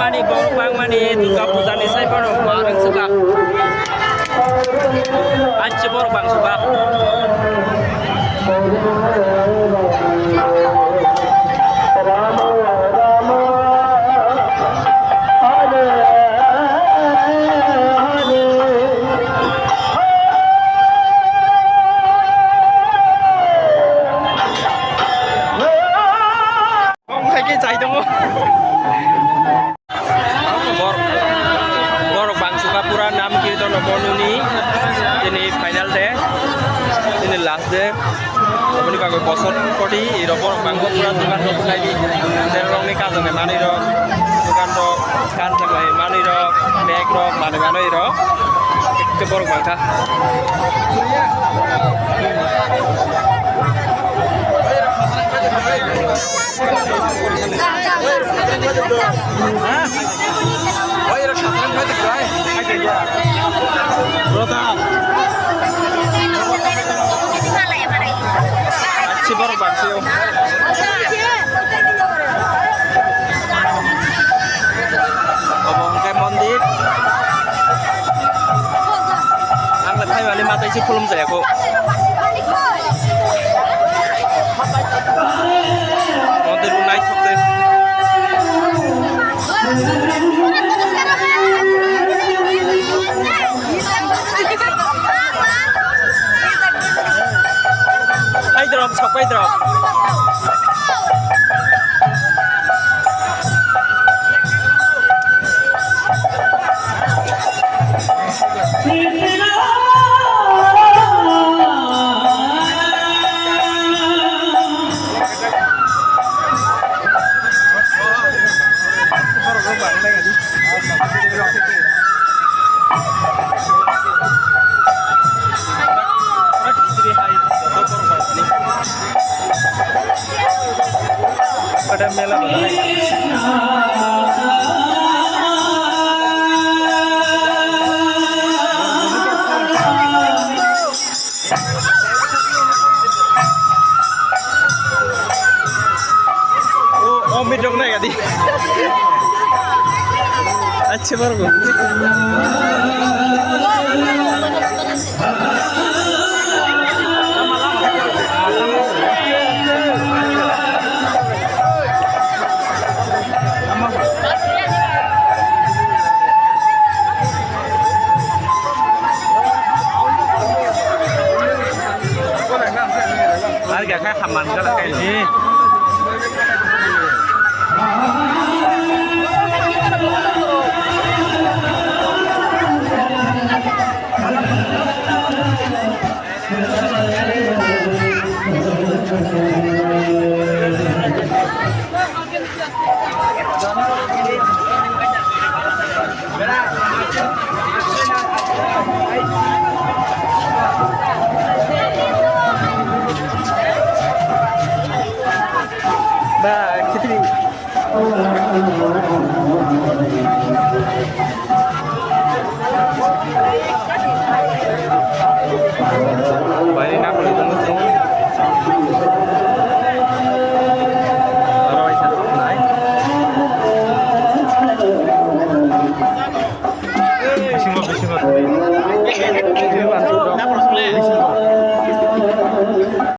mani borok bang mani Durga Puja ni sai borok marang suka anche borok bang suka pura nam kirtan monuni ini final day ini last day apni bago bosor kodi robor bangko pura dukan ro punai di serong ni kajan ne mani ro dukan ro kan jangai mani ro bag ro mani mani ro ekte bor bangka अच्छी बर्फ बांधते हो अब उनका मंदिर आंग लाइ वाले माता इसे खुलुम जायाखौ मंदिर नाय थकते drop sampai drop ada mela oh midok na gadi अच्छे बर्फ harga kayak haman kalau kayak ini Bah, kita